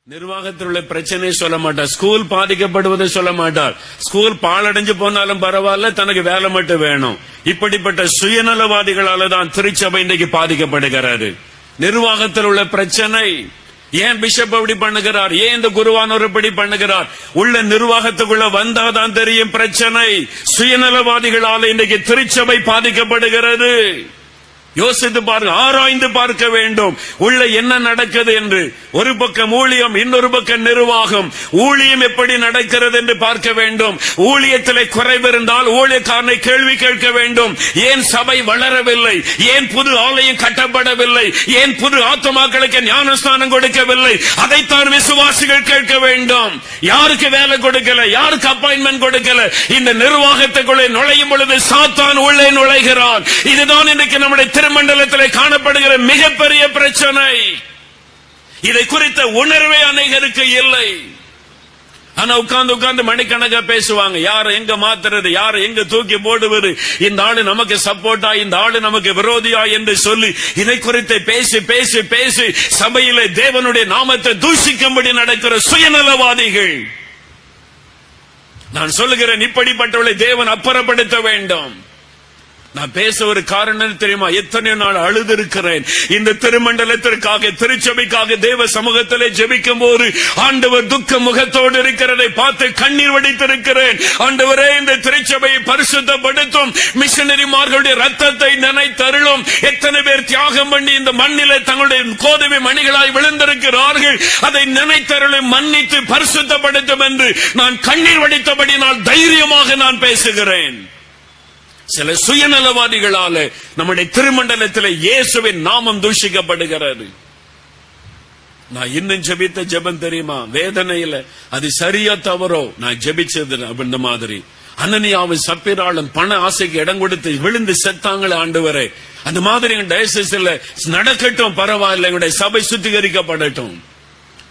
நிர்வாகத்தில் உள்ள பிரச்சனை சொல்ல மாட்டார், ஸ்கூல் பாதிக்கப்படுவதை சொல்ல மாட்டார். ஸ்கூல் பாழடைஞ்சு போனாலும் பரவாயில்ல, தனக்கு வேலை மட்டும் வேணும். இப்படிப்பட்ட சுயநலவாதிகளால தான் திருச்சபை இன்றைக்கு பாதிக்கப்படுகிறது. நிர்வாகத்தில் உள்ள பிரச்சனை, ஏன் பிஷப் அப்படி பண்ணுகிறார், ஏன் இந்த குருவானவர் இப்படி பண்ணுகிறார், உள்ள நிர்வாகத்துக்குள்ள வந்தாதான் தெரியும் பிரச்சனை. சுயநலவாதிகளால் இன்றைக்கு திருச்சபை பாதிக்கப்படுகிறது. யோசித்து பாருங்க, ஆராய்ந்து பார்க்க வேண்டும் உள்ள என்ன நடக்குது என்று. ஒரு பக்கம் ஊழியம், இன்னொரு பக்கம் நிர்வாகம். ஊழியம் எப்படி நடக்கிறது என்று பார்க்க வேண்டும். ஊழியத்திலே குறைவு இருந்தால் ஊழியக்காரனை கேள்வி கேட்க வேண்டும். ஏன் சபை வளரவில்லை, ஏன் புது ஆலயம் கட்டப்படவில்லை, ஏன் புது ஆத்துமாக்களுக்கு ஞானஸ்நானம் கொடுக்கவில்லை, அதைத்தான் விசுவாசிகள் கேட்க வேண்டும். யாருக்கு வேலை கொடுக்கல, யாருக்கு அப்பாயின்மெண்ட் கொடுக்கல, இந்த நிர்வாகத்துக்குள்ளே நுழையும் பொழுது சாத்தான் உள்ளே நுழைகிறான். இதுதான் இன்றைக்கு நம்முடைய மண்டலத்தில் காணப்படுகிற மிகப்பெரிய பிரச்சனை. இதை குறித்த உணர்வே அநேகருக்கு இல்லை. ஆனா உட்கார்ந்து மணிக்கணக்கா பேசுவாங்க, யாரை எங்க மாத்துறது, யாரை எங்க தூக்கி போடுவது, இந்த ஆளு நமக்கு சப்போர்ட்டா, இந்த ஆளு நமக்கு விரோதியா என்று சொல்லி இதை குறித்து பேசி பேசி பேசி சபையிலே தேவனுடைய நாமத்தை தூஷிக்கும்படி நடக்கிற சுயநலவாதிகள். நான் சொல்லுகிறேன், இப்படிப்பட்டவர்களை தேவன் அப்புறப்படுத்த வேண்டும். நான் பேச ஒரு காரணம் தெரியுமா? எத்தனை நாள் அழுது இருக்கிறேன் இந்த திருமண்டலத்திற்காக, திருச்சபைக்காக. தேவ சமூகத்திலே ஜெபிக்கும் போது ஆண்டவர் துக்க முகத்தோடு இருக்கிறதை பார்த்து கண்ணீர் வடித்திருக்கிறேன். ஆண்டவரே, இந்த திருச்சபையை பரிசுத்தப்படுத்தும், மிஷனரிமார்களுடைய ரத்தத்தை நினைத்தருளும். எத்தனை பேர் தியாகம் பண்ணி இந்த மண்ணிலே தங்களுடைய கோதுமை மணிகளாய் விழுந்திருக்கிறார்கள், அதை நினைத்தருளும், மன்னித்து பரிசுத்தப்படுத்தும் என்று நான் கண்ணீர் வடித்தபடி நான் தைரியமாக நான் பேசுகிறேன். சில சுயநலவாதிகளால நம்முடைய திருமண்டலத்தில் இயேசுவின் நாமம் தூஷிக்கப்படுகிறது. நான் இன்னும் ஜெபித்த ஜெபம் தெரியுமா? வேதனையில அது சரியா தவறோ நான் ஜெபிச்சது அந்த மாதிரி. அனனியாவும் சப்பீராளும் பண ஆசைக்கு இடம் கொடுத்து விழுந்து செத்தாங்களே ஆண்டவரே, அந்த மாதிரி எங்க டயசிஸ்ல நடக்கட்டும், பரவாயில்லை, எங்களுடைய சபை சுத்திகரிக்கப்படட்டும்.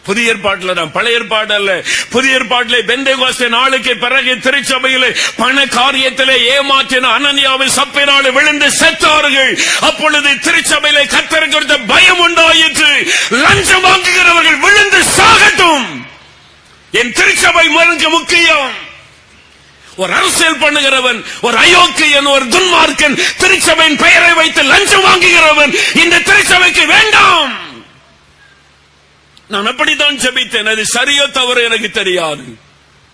புதிய ஏற்பாட்டுல தான், பழைய ஏற்பாடு அல்ல, புதிய ஏற்பாட்டிலே பெந்தேகோஸ்தே நாளுக்கு பிறகு திருச்சபையிலே பண காரியத்திலே ஏமாற்றின அனனியாவை சப்பீராளு விழுந்து செத்தார்கள். அப்பொழுது திருச்சபையிலே கர்த்தருக்கு குறித்த பயம் உண்டாயிற்று. லஞ்சம் வாங்குகிறவர்கள் விழுந்து சாகட்டும், என் திருச்சபை மறுக்கு முக்கியம். ஒரு அரசியல் பண்ணுகிறவன், ஒரு அயோக்கியன், ஒரு துன்மார்க்கன், திருச்சபையின் பெயரை வைத்து லஞ்சம் வாங்குகிறவன் இந்த திருச்சபைக்கு வேண்டாம். நான் அப்படித்தான் ஜெபித்தேன். அது சரியோ தவறு எனக்கு தெரியாது.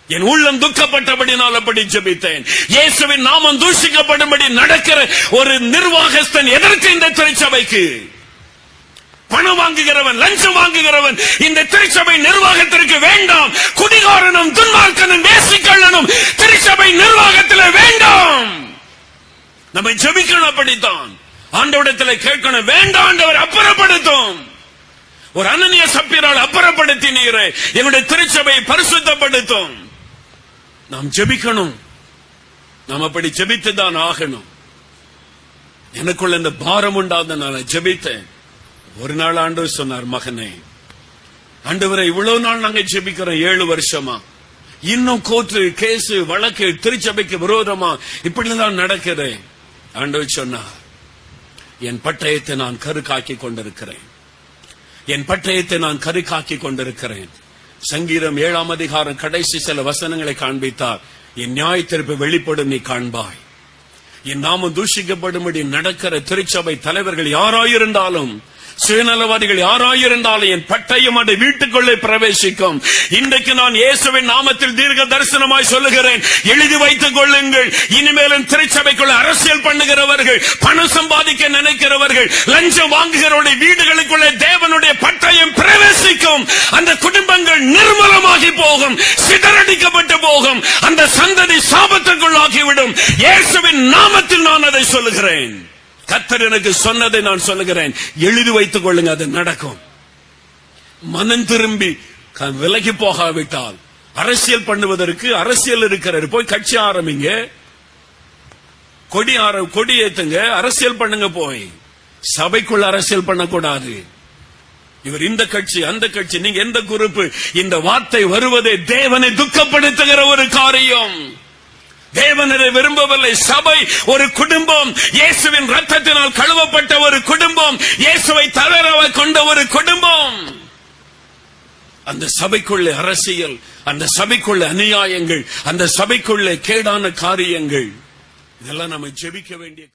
என் உள்ளம் துக்கப்பட்டபடினால் அப்படி ஜெபித்தேன். இயேசுவின் நாமம் தூஷிக்கப்படும்படி நடக்கிற ஒரு நிர்வாகஸ்தன் எதற்கு இந்த திருச்சபைக்கு? பணம் வாங்குகிறவன், லஞ்சம் வாங்குகிறவன் இந்த திருச்சபை நிர்வாகத்திற்கு வேண்டாம். குடிகாரனும் துன்மார்க்கனும் வேசிக்கள்ளனும் திருச்சபை நிர்வாகத்தில் வேண்டாம். நம்ம ஜெபிக்கணும், அப்படித்தான் ஆண்டவரிடத்தில் கேட்கணும். வேண்டாம், ஆண்டவர் அப்புறப்படுத்தும். ஒரு அனனியா சப்பீரால் அப்புறப்படுத்தினீரே, என்னுடைய திருச்சபையை பரிசுத்தப்படுத்தும். நாம் ஜெபிக்கணும், நாம் அப்படி ஜெபித்துதான் ஆகணும். எனக்குள்ள இந்த பாரம் உண்டாத நான் ஜெபித்தேன். ஒரு நாள் ஆண்டவர் சொன்னார், மகனே, ஆண்டவரை இவ்வளவு நாள் நாங்க ஜெபிக்கிறோம், 7 வருஷமா, இன்னும் கோர்ட்டு கேஸ் வழக்கு திருச்சபைக்கு விரோதமா இப்படிதான் நடக்கிறேன். ஆண்டவர் சொன்னார், என் பட்டயத்தை நான் கருக்காக்கி கொண்டிருக்கிறேன், என் பட்டயத்தை நான் கருக்காக்கி கொண்டிருக்கிறேன். சங்கீதம் 7ஆம் அதிகாரம் கடைசி சில வசனங்களை காண்பித்தார். என் நியாய தீர்ப்பு வெளிப்படும், நீ காண்பாய். என் நாமம் தூஷிக்கப்படும்படி நடக்கிற திருச்சபை தலைவர்கள் யாராயிருந்தாலும், சுயநலவாதிகள் யாராயிருந்தாலும் என் பட்டயம் அந்த வீட்டுக்குள்ளே பிரவேசிக்கும். இன்றைக்கு நான் இயேசுவின் நாமத்தில் தீர்க்க தரிசனமாய் சொல்லுகிறேன், எழுதி வைத்துக் கொள்ளுங்கள். இனிமேலும் திருச்சபைக்குள்ள அரசியல் பண்ணுகிறவர்கள், பணம் சம்பாதிக்க நினைக்கிறவர்கள், லஞ்சம் வாங்குகிறவருடைய வீடுகளுக்குள்ளே தேவனுடைய பட்டயம் பிரவேசிக்கும். அந்த குடும்பங்கள் நிர்மலமாகி போகும், சிதறடிக்கப்பட்டு போகும், அந்த சந்ததி சாபத்திற்குள்ளாகிவிடும். இயேசுவின் நாமத்தில் நான் அதை சொல்லுகிறேன். கர்த்தர் எனக்கு சொன்னதை நான் சொல்லுகிறேன், எழுதி வைத்துக் கொள்ளுங்க, அது நடக்கும். மனம் திரும்பி விலகி போகாவிட்டால் அரசியல் பண்ணுவதற்கு அரசியல் இருக்கிறார், போய் கட்சி ஆரம்பிங்க, கொடி ஏத்துங்க, அரசியல் பண்ணுங்க. போய் சபைக்குள்ள அரசியல் பண்ணக்கூடாது. இவர் இந்த கட்சி அந்த கட்சி, நீங்க எந்த குரூப், இந்த வார்த்தை வருவதே தேவனை துக்கப்படுத்துகிற ஒரு காரியம். தேவனரை விரும்பவில்லை. சபை ஒரு குடும்பம், இயேசுவின் ரத்தத்தினால் கழுவப்பட்ட ஒரு குடும்பம், இயேசுவை தலைவராக கொண்ட ஒரு குடும்பம். அந்த சபைக்குள்ளே அரசியல், அந்த சபைக்குள்ளே அநியாயங்கள், அந்த சபைக்குள்ளே கேடான காரியங்கள், இதெல்லாம் நம்ம ஜெபிக்க வேண்டிய